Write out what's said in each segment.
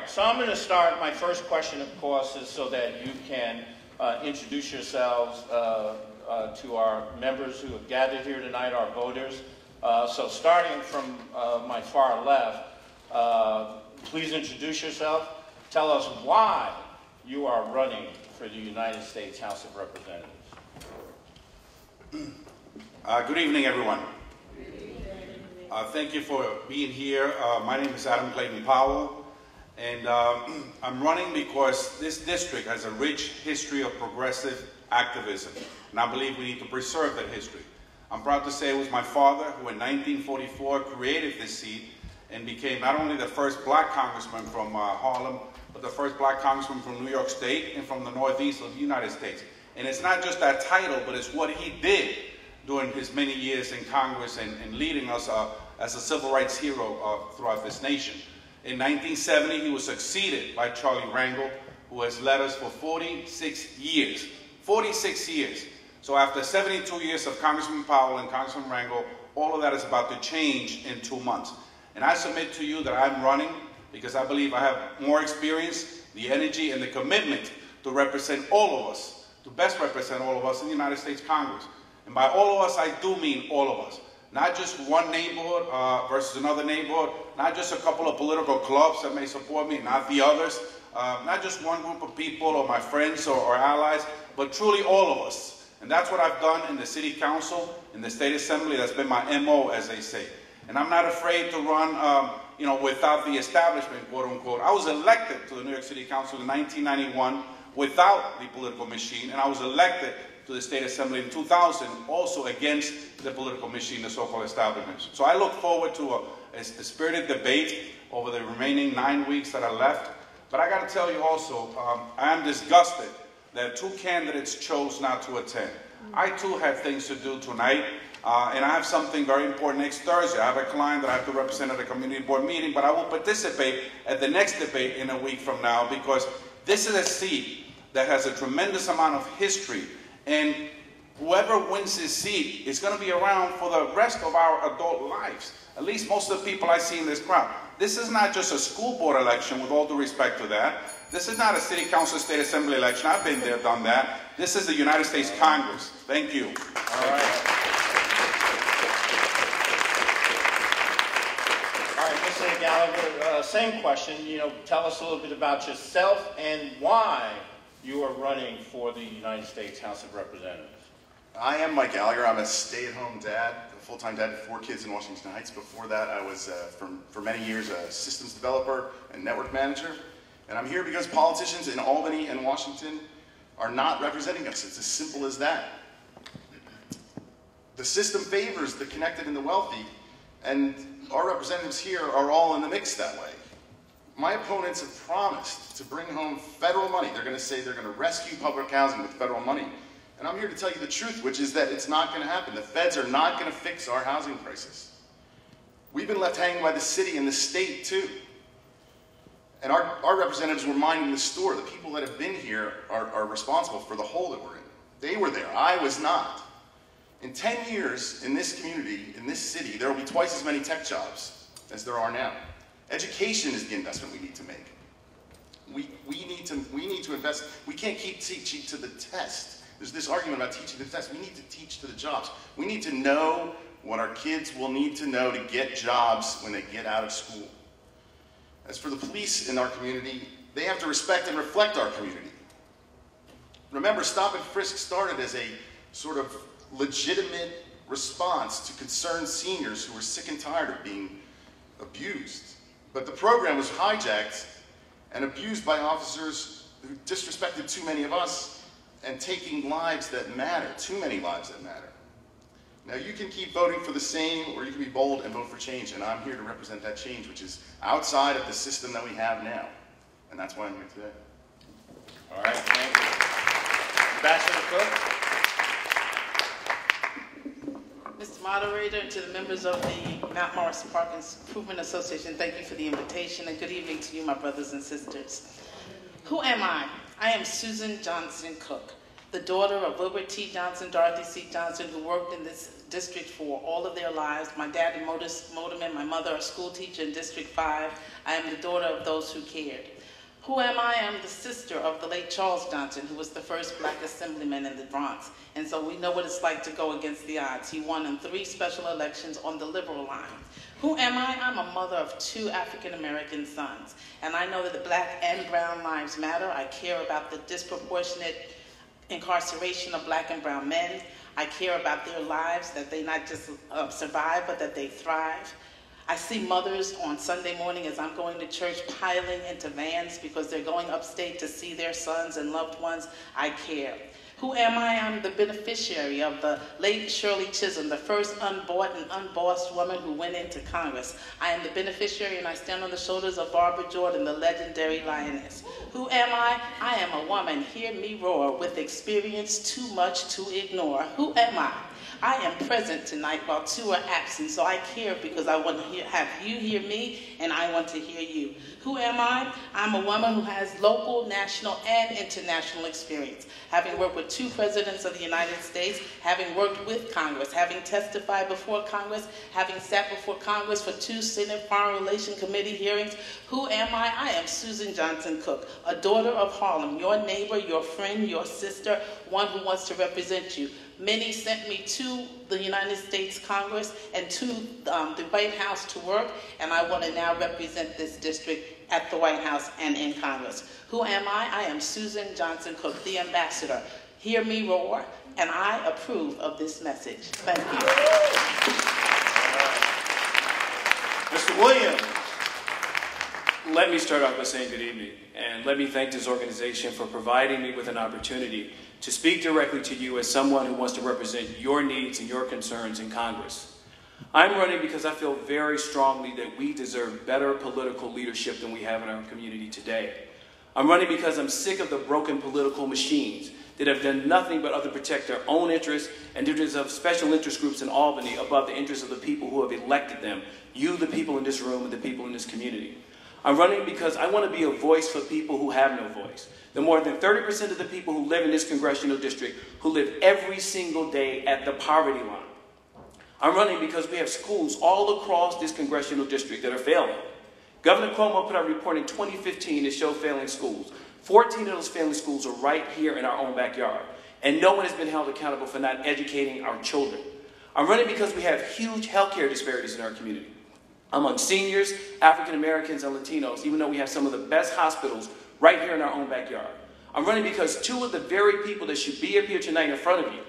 right, so I'm going to start. My first question, of course, is so that you can introduce yourselves to our members who have gathered here tonight, our voters. So starting from my far left, please introduce yourself. Tell us why you are running for the United States House of Representatives. Good evening, everyone. Thank you for being here. My name is Adam Clayton Powell, and I'm running because this district has a rich history of progressive activism, and I believe we need to preserve that history. I'm proud to say it was my father who in 1944 created this seat and became not only the first black congressman from Harlem, but the first black congressman from New York State and from the Northeast of the United States. And it's not just that title, but it's what he did during his many years in Congress and leading us as a civil rights hero throughout this nation. In 1970, he was succeeded by Charlie Rangel, who has led us for 46 years. 46 years. So after 72 years of Congressman Powell and Congressman Rangel, all of that is about to change in 2 months. And I submit to you that I'm running because I believe I have more experience, the energy, and the commitment to represent all of us, to best represent all of us in the United States Congress. And by all of us, I do mean all of us. Not just one neighborhood versus another neighborhood, not just a couple of political clubs that may support me, not the others, not just one group of people or my friends or allies, but truly all of us. And that's what I've done in the City Council, in the State Assembly. That's been my MO, as they say. And I'm not afraid to run without the establishment, quote unquote. I was elected to the New York City Council in 1991 without the political machine, and I was elected to the State Assembly in 2000, also against the political machine, the so-called establishment. So I look forward to a spirited debate over the remaining 9 weeks that are left. But I got to tell you also, I am disgusted that 2 candidates chose not to attend. I too have things to do tonight, and I have something very important next Thursday. I have a client that I have to represent at a community board meeting, but I will participate at the next debate in a week from now because this is a seat that has a tremendous amount of history. And whoever wins this seat is going to be around for the rest of our adult lives. At least most of the people I see in this crowd. This is not just a school board election, with all due respect to that. This is not a city council, state assembly election. I've been there, done that. This is the United States Congress. Thank you. All right. All right, Mr. Gallagher, same question. Tell us a little bit about yourself and why you are running for the United States House of Representatives. I am Mike Gallagher. I'm a stay-at-home dad, a full-time dad to 4 kids in Washington Heights. Before that, I was, for many years, a systems developer and network manager. And I'm here because politicians in Albany and Washington are not representing us. It's as simple as that. The system favors the connected and the wealthy, and our representatives here are all in the mix that way. My opponents have promised to bring home federal money. They're going to say they're going to rescue public housing with federal money. And I'm here to tell you the truth, which is that it's not going to happen. The feds are not going to fix our housing crisis. We've been left hanging by the city and the state, too. And our representatives were minding the store. The people that have been here are responsible for the hole that we're in. They were there. I was not. In 10 years, in this community, in this city, there will be twice as many tech jobs as there are now. Education is the investment we need to make. We need to invest. We can't keep teaching to the test. There's this argument about teaching to the test. We need to teach to the jobs. We need to know what our kids will need to know to get jobs when they get out of school. As for the police in our community, they have to respect and reflect our community. Remember, Stop and Frisk started as a sort of legitimate response to concerned seniors who were sick and tired of being abused. But the program was hijacked and abused by officers who disrespected too many of us and taking lives that matter, too many lives that matter. Now you can keep voting for the same, or you can be bold and vote for change, and I'm here to represent that change, which is outside of the system that we have now. And that's why I'm here today. All right, thank you. Ambassador Cook. Mr. Moderator, and to the members of the Mount Morris Park Improvement Association, thank you for the invitation, and good evening to you, my brothers and sisters. Who am I? I am Susan Johnson Cook, the daughter of Wilbur T. Johnson, Dorothy C. Johnson, who worked in this district for all of their lives. My dad in motorman, my mother a school teacher in District 5. I am the daughter of those who cared. Who am I? I'm the sister of the late Charles Johnson, who was the first black assemblyman in the Bronx. And so we know what it's like to go against the odds. He won in 3 special elections on the liberal line. Who am I? I'm a mother of 2 African-American sons. And I know that the black and brown lives matter. I care about the disproportionate incarceration of black and brown men. I care about their lives, that they not just survive, but that they thrive. I see mothers on Sunday morning as I'm going to church piling into vans because they're going upstate to see their sons and loved ones. I care. Who am I? I'm the beneficiary of the late Shirley Chisholm, the first unbought and unbossed woman who went into Congress. I am the beneficiary, and I stand on the shoulders of Barbara Jordan, the legendary lioness. Who am I? I am a woman, hear me roar, with experience too much to ignore. Who am I? I am present tonight while 2 are absent, so I care because I want to have you hear me, and I want to hear you. Who am I? I'm a woman who has local, national, and international experience, having worked with 2 presidents of the United States, having worked with Congress, having testified before Congress, having sat before Congress for 2 Senate Foreign Relations Committee hearings. Who am I? I am Susan Johnson Cook, a daughter of Harlem, your neighbor, your friend, your sister, one who wants to represent you. Many sent me to the United States Congress and to the White House to work, and I want to now represent this district at the White House and in Congress. Who am I? I am Susan Johnson Cook, the ambassador. Hear me roar, and I approve of this message. Thank you. Mr. Williams. Let me start off by saying good evening, and let me thank this organization for providing me with an opportunity to speak directly to you as someone who wants to represent your needs and your concerns in Congress. I'm running because I feel very strongly that we deserve better political leadership than we have in our community today. I'm running because I'm sick of the broken political machines that have done nothing but other protect their own interests and interests of special interest groups in Albany above the interests of the people who have elected them, you, the people in this room, and the people in this community. I'm running because I want to be a voice for people who have no voice. The more than 30% of the people who live in this congressional district who live every single day at the poverty line. I'm running because we have schools all across this congressional district that are failing. Governor Cuomo put out a report in 2015 to show failing schools. 14 of those failing schools are right here in our own backyard. And no one has been held accountable for not educating our children. I'm running because we have huge healthcare disparities in our community among seniors, African Americans, and Latinos, even though we have some of the best hospitals right here in our own backyard. I'm running because 2 of the very people that should be up here tonight in front of you,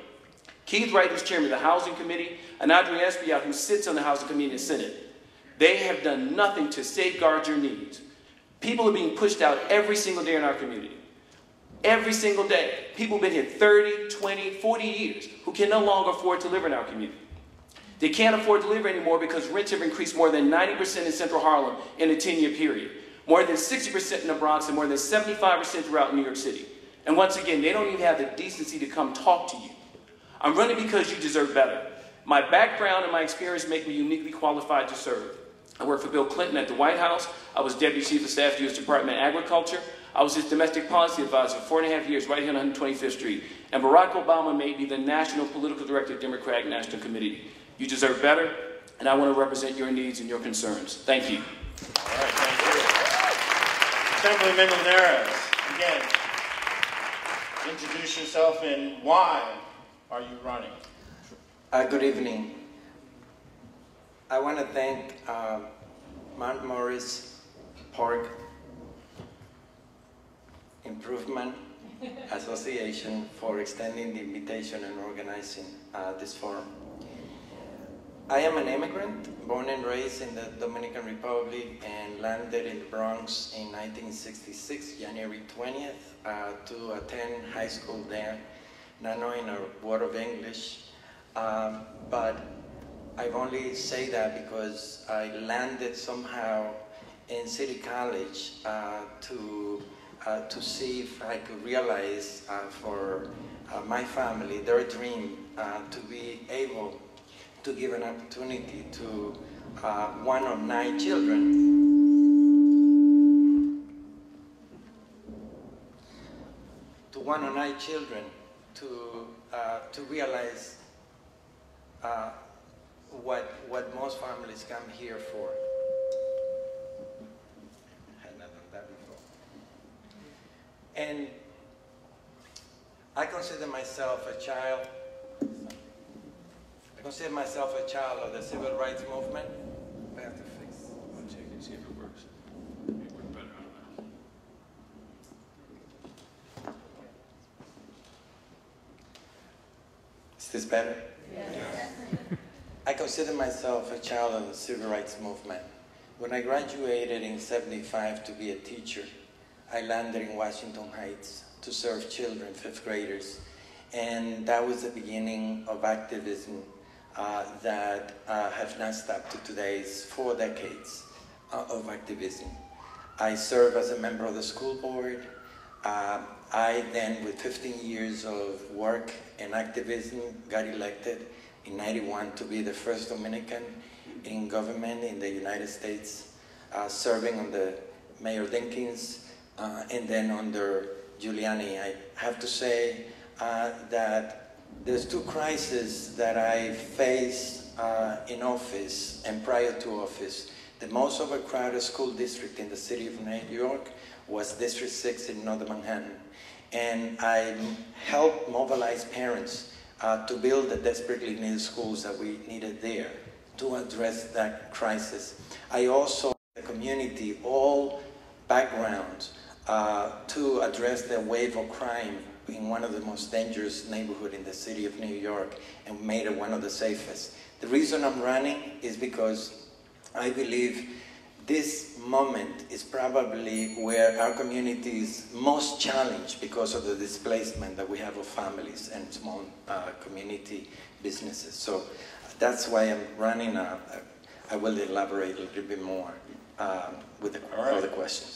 Keith Wright, who's chairman of the Housing Committee, and Adrian Espaillat, who sits on the Housing Committee and Senate, they have done nothing to safeguard your needs. People are being pushed out every single day in our community. Every single day. People have been here 30, 20, 40 years who can no longer afford to live in our community. They can't afford to live anymore because rents have increased more than 90% in Central Harlem in a 10-year period. More than 60% in the Bronx and more than 75% throughout New York City. And once again, they don't even have the decency to come talk to you. I'm running because you deserve better. My background and my experience make me uniquely qualified to serve. I worked for Bill Clinton at the White House. I was Deputy Chief of Staff to U.S. Department of Agriculture. I was his domestic policy advisor for 4.5 years right here on 125th Street. And Barack Obama made me the National Political Director of the Democratic National Committee. You deserve better, and I want to represent your needs and your concerns. Thank you. All right, thank you. Assemblyman Linares, again, introduce yourself and why are you running? Good evening. I want to thank Mount Morris Park Improvement Association for extending the invitation and organizing this forum. I am an immigrant, born and raised in the Dominican Republic and landed in the Bronx in 1966, January 20th, to attend high school there, not knowing a word of English. But I only say that because I landed somehow in City College to see if I could realize for my family their dream to be able to give an opportunity to one of 9 children. To one of 9 children to realize what most families come here for. I had not done that before. And I consider myself a child. I consider myself a child of the civil rights movement. I have to fix. I'll check and see if it works. Maybe work better on that. Is this better? Yes. I consider myself a child of the civil rights movement. When I graduated in '75 to be a teacher, I landed in Washington Heights to serve children, 5th graders. And that was the beginning of activism that have not stopped to today's 4 decades of activism. I serve as a member of the school board. I then, with 15 years of work and activism, got elected in '91 to be the first Dominican in government in the United States, serving under Mayor Dinkins and then under Giuliani. I have to say that there's 2 crises that I faced in office and prior to office. The most overcrowded school district in the city of New York was District 6 in Northern Manhattan. And I helped mobilize parents to build the desperately needed schools that we needed there to address that crisis. I also, the community, all backgrounds, to address the wave of crime in one of the most dangerous neighborhoods in the city of New York and made it one of the safest. The reason I'm running is because I believe this moment is probably where our community is most challenged because of the displacement that we have of families and small community businesses. So that's why I'm running. I will elaborate a little bit more with the other questions.